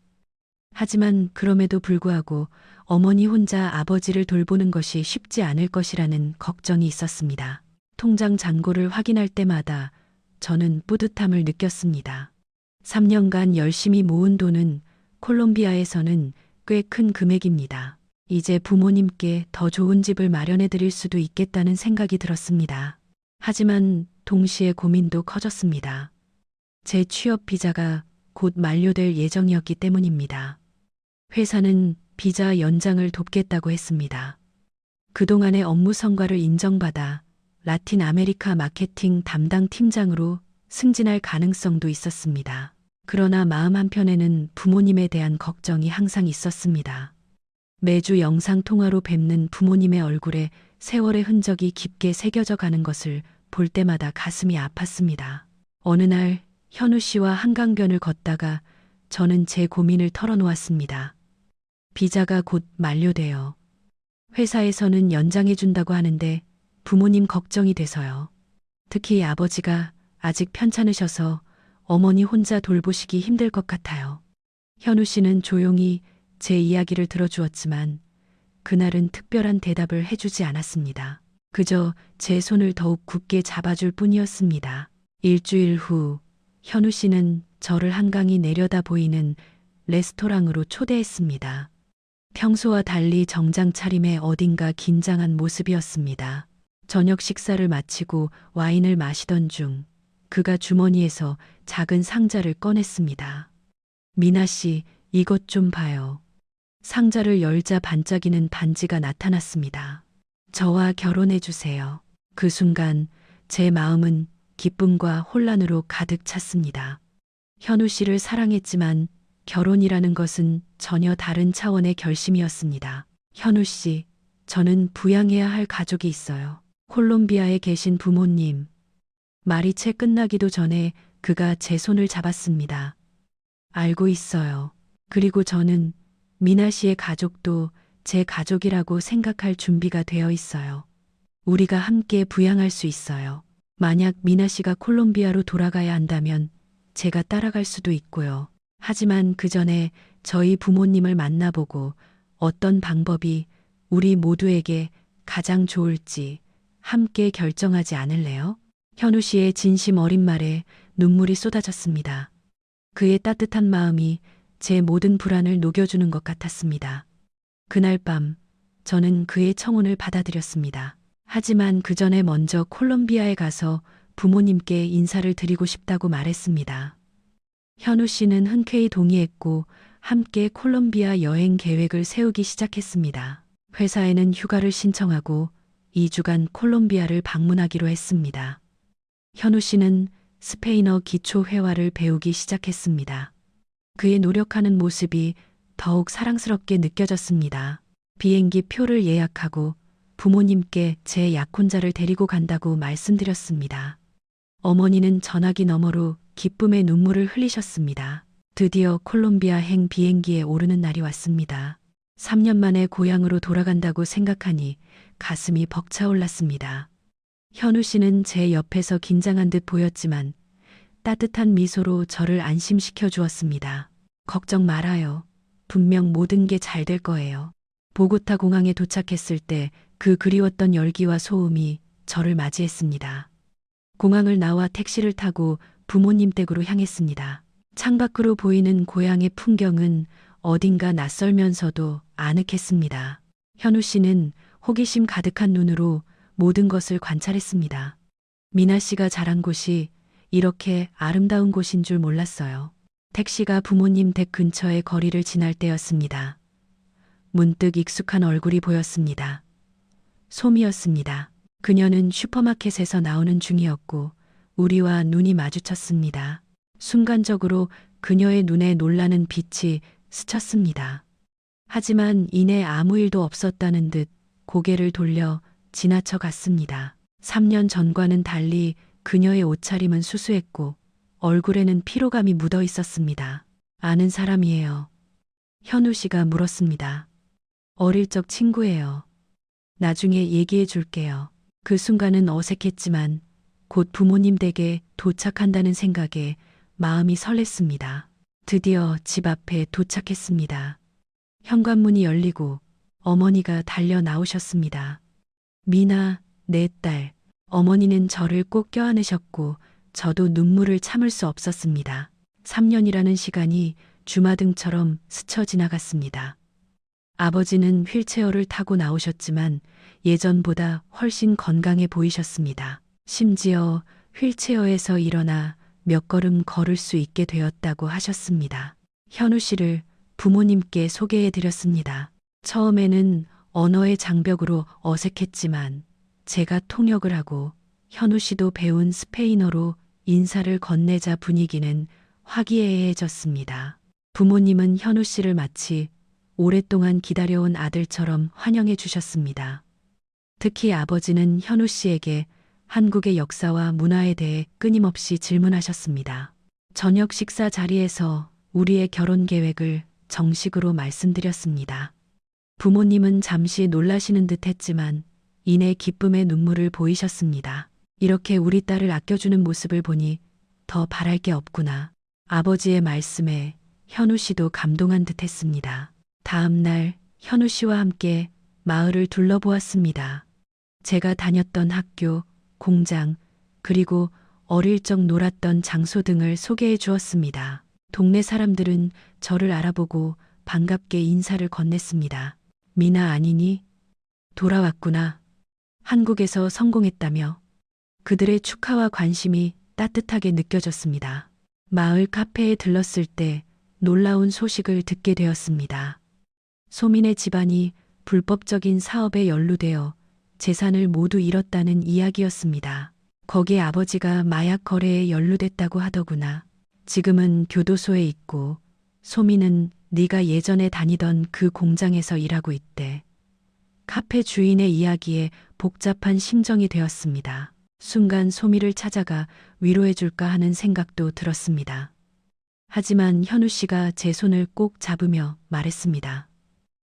하지만 그럼에도 불구하고 어머니 혼자 아버지를 돌보는 것이 쉽지 않을 것이라는 걱정이 있었습니다. 통장 잔고를 확인할 때마다 저는 뿌듯함을 느꼈습니다. 3년간 열심히 모은 돈은 콜롬비아에서는 꽤 큰 금액입니다. 이제 부모님께 더 좋은 집을 마련해 드릴 수도 있겠다는 생각이 들었습니다. 하지만 동시에 고민도 커졌습니다. 제 취업 비자가 곧 만료될 예정이었기 때문입니다. 회사는 비자 연장을 돕겠다고 했습니다. 그동안의 업무 성과를 인정받아 라틴 아메리카 마케팅 담당 팀장으로 승진할 가능성도 있었습니다. 그러나 마음 한편에는 부모님에 대한 걱정이 항상 있었습니다. 매주 영상통화로 뵙는 부모님의 얼굴에 세월의 흔적이 깊게 새겨져 가는 것을 볼 때마다 가슴이 아팠습니다. 어느 날 현우 씨와 한강변을 걷다가 저는 제 고민을 털어놓았습니다. 비자가 곧 만료돼요. 회사에서는 연장해 준다고 하는데 부모님 걱정이 돼서요. 특히 아버지가 아직 편찮으셔서 어머니 혼자 돌보시기 힘들 것 같아요. 현우 씨는 조용히 제 이야기를 들어주었지만 그날은 특별한 대답을 해주지 않았습니다. 그저 제 손을 더욱 굳게 잡아줄 뿐이었습니다. 일주일 후 현우 씨는 저를 한강이 내려다 보이는 레스토랑으로 초대했습니다. 평소와 달리 정장 차림에 어딘가 긴장한 모습이었습니다. 저녁 식사를 마치고 와인을 마시던 중 그가 주머니에서 작은 상자를 꺼냈습니다. 미나 씨, 이것 좀 봐요. 상자를 열자 반짝이는 반지가 나타났습니다. 저와 결혼해 주세요. 그 순간 제 마음은 기쁨과 혼란으로 가득 찼습니다. 현우 씨를 사랑했지만 결혼이라는 것은 전혀 다른 차원의 결심이었습니다. 현우 씨, 저는 부양해야 할 가족이 있어요. 콜롬비아에 계신 부모님. 말이 채 끝나기도 전에 그가 제 손을 잡았습니다. 알고 있어요. 그리고 저는 미나 씨의 가족도 제 가족이라고 생각할 준비가 되어 있어요. 우리가 함께 부양할 수 있어요. 만약 미나 씨가 콜롬비아로 돌아가야 한다면 제가 따라갈 수도 있고요. 하지만 그 전에 저희 부모님을 만나보고 어떤 방법이 우리 모두에게 가장 좋을지 함께 결정하지 않을래요? 현우 씨의 진심 어린 말에 눈물이 쏟아졌습니다. 그의 따뜻한 마음이 제 모든 불안을 녹여주는 것 같았습니다. 그날 밤 저는 그의 청혼을 받아들였습니다. 하지만 그 전에 먼저 콜롬비아에 가서 부모님께 인사를 드리고 싶다고 말했습니다. 현우 씨는 흔쾌히 동의했고 함께 콜롬비아 여행 계획을 세우기 시작했습니다. 회사에는 휴가를 신청하고 2주간 콜롬비아를 방문하기로 했습니다. 현우 씨는 스페인어 기초 회화를 배우기 시작했습니다. 그의 노력하는 모습이 더욱 사랑스럽게 느껴졌습니다. 비행기 표를 예약하고 부모님께 제 약혼자를 데리고 간다고 말씀드렸습니다. 어머니는 전화기 너머로 기쁨의 눈물을 흘리셨습니다. 드디어 콜롬비아행 비행기에 오르는 날이 왔습니다. 3년 만에 고향으로 돌아간다고 생각하니 가슴이 벅차올랐습니다. 현우 씨는 제 옆에서 긴장한 듯 보였지만 따뜻한 미소로 저를 안심시켜 주었습니다. 걱정 말아요. 분명 모든 게 잘 될 거예요. 보고타 공항에 도착했을 때 그 그리웠던 열기와 소음이 저를 맞이했습니다. 공항을 나와 택시를 타고 부모님 댁으로 향했습니다. 창밖으로 보이는 고향의 풍경은 어딘가 낯설면서도 아늑했습니다. 현우 씨는 호기심 가득한 눈으로 모든 것을 관찰했습니다. 미나 씨가 자란 곳이 이렇게 아름다운 곳인 줄 몰랐어요. 택시가 부모님 댁 근처의 거리를 지날 때였습니다. 문득 익숙한 얼굴이 보였습니다. 솜이었습니다. 그녀는 슈퍼마켓에서 나오는 중이었고 우리와 눈이 마주쳤습니다. 순간적으로 그녀의 눈에 놀라는 빛이 스쳤습니다. 하지만 이내 아무 일도 없었다는 듯 고개를 돌려 지나쳐 갔습니다. 3년 전과는 달리 그녀의 옷차림은 수수했고 얼굴에는 피로감이 묻어 있었습니다. 아는 사람이에요. 현우 씨가 물었습니다. 어릴 적 친구예요. 나중에 얘기해 줄게요. 그 순간은 어색했지만 곧 부모님 댁에 도착한다는 생각에 마음이 설렜습니다. 드디어 집 앞에 도착했습니다. 현관문이 열리고 어머니가 달려 나오셨습니다. 미나, 내 딸. 어머니는 저를 꼭 껴안으셨고 저도 눈물을 참을 수 없었습니다. 3년이라는 시간이 주마등처럼 스쳐 지나갔습니다. 아버지는 휠체어를 타고 나오셨지만 예전보다 훨씬 건강해 보이셨습니다. 심지어 휠체어에서 일어나 몇 걸음 걸을 수 있게 되었다고 하셨습니다. 현우 씨를 부모님께 소개해 드렸습니다. 처음에는 언어의 장벽으로 어색했지만 제가 통역을 하고 현우 씨도 배운 스페인어로 인사를 건네자 분위기는 화기애애해졌습니다. 부모님은 현우 씨를 마치 오랫동안 기다려온 아들처럼 환영해 주셨습니다. 특히 아버지는 현우 씨에게 한국의 역사와 문화에 대해 끊임없이 질문하셨습니다. 저녁 식사 자리에서 우리의 결혼 계획을 정식으로 말씀드렸습니다. 부모님은 잠시 놀라시는 듯 했지만 이내 기쁨의 눈물을 보이셨습니다. 이렇게 우리 딸을 아껴주는 모습을 보니 더 바랄 게 없구나. 아버지의 말씀에 현우 씨도 감동한 듯 했습니다. 다음 날 현우 씨와 함께 마을을 둘러보았습니다. 제가 다녔던 학교, 공장, 그리고 어릴 적 놀았던 장소 등을 소개해 주었습니다. 동네 사람들은 저를 알아보고 반갑게 인사를 건넸습니다. 미나 아니니? 돌아왔구나. 한국에서 성공했다며. 그들의 축하와 관심이 따뜻하게 느껴졌습니다. 마을 카페에 들렀을 때 놀라운 소식을 듣게 되었습니다. 소민의 집안이 불법적인 사업에 연루되어 재산을 모두 잃었다는 이야기였습니다. 거기에 아버지가 마약 거래에 연루됐다고 하더구나. 지금은 교도소에 있고 소민은 네가 예전에 다니던 그 공장에서 일하고 있대. 카페 주인의 이야기에 복잡한 심정이 되었습니다. 순간 소미를 찾아가 위로해 줄까 하는 생각도 들었습니다. 하지만 현우 씨가 제 손을 꼭 잡으며 말했습니다.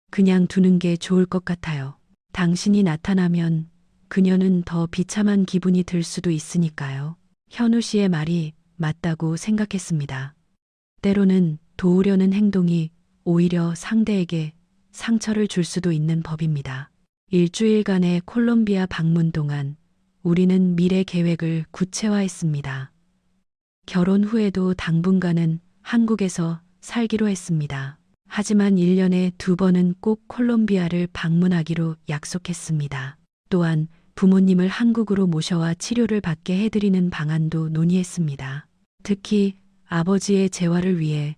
그냥 두는 게 좋을 것 같아요. 당신이 나타나면 그녀는 더 비참한 기분이 들 수도 있으니까요. 현우 씨의 말이 맞다고 생각했습니다. 때로는 도우려는 행동이 오히려 상대에게 상처를 줄 수도 있는 법입니다. 일주일간의 콜롬비아 방문 동안 우리는 미래 계획을 구체화했습니다. 결혼 후에도 당분간은 한국에서 살기로 했습니다. 하지만 1년에 2번은 꼭 콜롬비아를 방문하기로 약속했습니다. 또한 부모님을 한국으로 모셔와 치료를 받게 해드리는 방안도 논의했습니다. 특히 아버지의 재활을 위해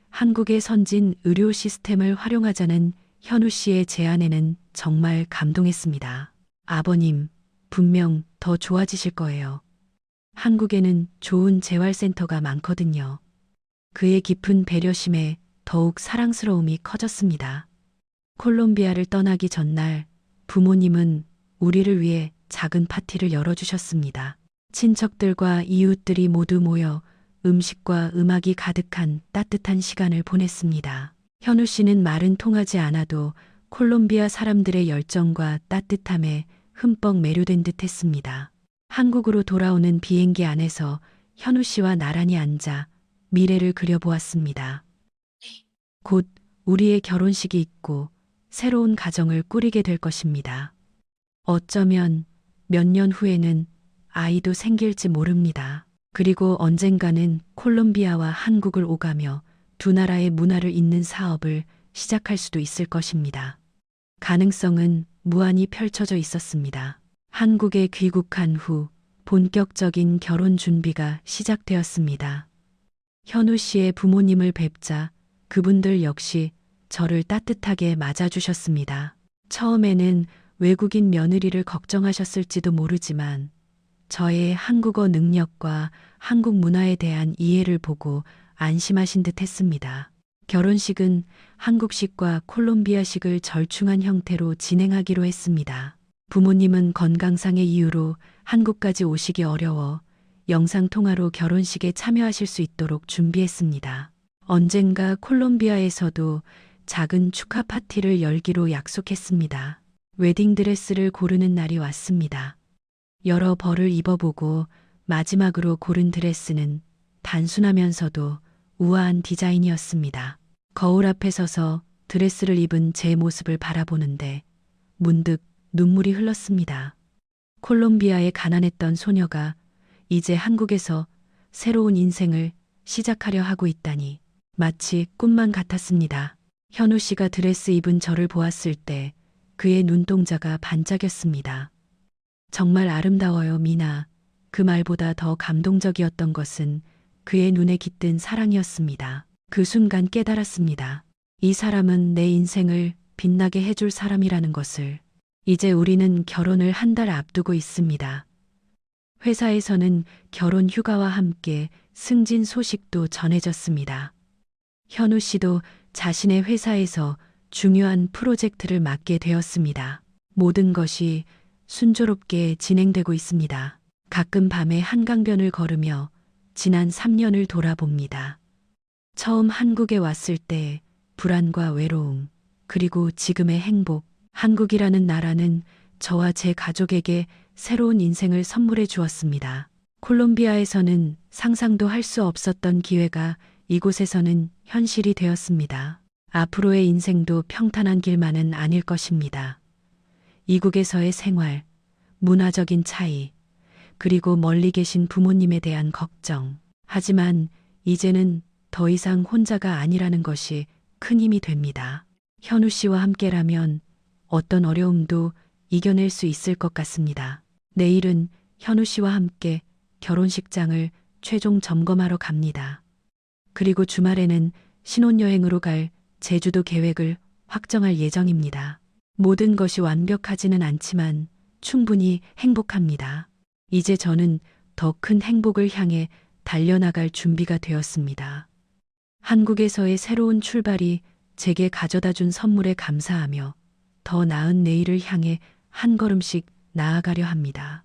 한국의 선진 의료 시스템을 활용하자는 현우 씨의 제안에는 정말 감동했습니다. 아버님, 분명 더 좋아지실 거예요. 한국에는 좋은 재활센터가 많거든요. 그의 깊은 배려심에 더욱 사랑스러움이 커졌습니다. 콜롬비아를 떠나기 전날 부모님은 우리를 위해 작은 파티를 열어주셨습니다. 친척들과 이웃들이 모두 모여 음식과 음악이 가득한 따뜻한 시간을 보냈습니다. 현우 씨는 말은 통하지 않아도 콜롬비아 사람들의 열정과 따뜻함에 흠뻑 매료된 듯 했습니다. 한국으로 돌아오는 비행기 안에서 현우 씨와 나란히 앉아 미래를 그려보았습니다. 곧 우리의 결혼식이 있고 새로운 가정을 꾸리게 될 것입니다. 어쩌면 몇 년 후에는 아이도 생길지 모릅니다. 그리고 언젠가는 콜롬비아와 한국을 오가며 두 나라의 문화를 잇는 사업을 시작할 수도 있을 것입니다. 가능성은 무한히 펼쳐져 있었습니다. 한국에 귀국한 후 본격적인 결혼 준비가 시작되었습니다. 현우 씨의 부모님을 뵙자 그분들 역시 저를 따뜻하게 맞아주셨습니다. 처음에는 외국인 며느리를 걱정하셨을지도 모르지만 저의 한국어 능력과 한국 문화에 대한 이해를 보고 안심하신 듯 했습니다. 결혼식은 한국식과 콜롬비아식을 절충한 형태로 진행하기로 했습니다. 부모님은 건강상의 이유로 한국까지 오시기 어려워 영상통화로 결혼식에 참여하실 수 있도록 준비했습니다. 언젠가 콜롬비아에서도 작은 축하 파티를 열기로 약속했습니다. 웨딩드레스를 고르는 날이 왔습니다. 여러 벌을 입어보고 마지막으로 고른 드레스는 단순하면서도 우아한 디자인이었습니다. 거울 앞에 서서 드레스를 입은 제 모습을 바라보는데 문득 눈물이 흘렀습니다. 콜롬비아에 가난했던 소녀가 이제 한국에서 새로운 인생을 시작하려 하고 있다니 마치 꿈만 같았습니다. 현우 씨가 드레스 입은 저를 보았을 때 그의 눈동자가 반짝였습니다. 정말 아름다워요, 미나. 그 말보다 더 감동적이었던 것은 그의 눈에 깃든 사랑이었습니다. 그 순간 깨달았습니다. 이 사람은 내 인생을 빛나게 해줄 사람이라는 것을. 이제 우리는 결혼을 한 달 앞두고 있습니다. 회사에서는 결혼 휴가와 함께 승진 소식도 전해졌습니다. 현우 씨도 자신의 회사에서 중요한 프로젝트를 맡게 되었습니다. 모든 것이 순조롭게 진행되고 있습니다. 가끔 밤에 한강변을 걸으며 지난 3년을 돌아봅니다. 처음 한국에 왔을 때 불안과 외로움, 그리고 지금의 행복. 한국이라는 나라는 저와 제 가족에게 새로운 인생을 선물해 주었습니다. 콜롬비아에서는 상상도 할 수 없었던 기회가 이곳에서는 현실이 되었습니다. 앞으로의 인생도 평탄한 길만은 아닐 것입니다. 이국에서의 생활, 문화적인 차이, 그리고 멀리 계신 부모님에 대한 걱정. 하지만 이제는 더 이상 혼자가 아니라는 것이 큰 힘이 됩니다. 현우 씨와 함께라면 어떤 어려움도 이겨낼 수 있을 것 같습니다. 내일은 현우 씨와 함께 결혼식장을 최종 점검하러 갑니다. 그리고 주말에는 신혼여행으로 갈 제주도 계획을 확정할 예정입니다. 모든 것이 완벽하지는 않지만 충분히 행복합니다. 이제 저는 더 큰 행복을 향해 달려나갈 준비가 되었습니다. 한국에서의 새로운 출발이 제게 가져다 준 선물에 감사하며 더 나은 내일을 향해 한 걸음씩 나아가려 합니다.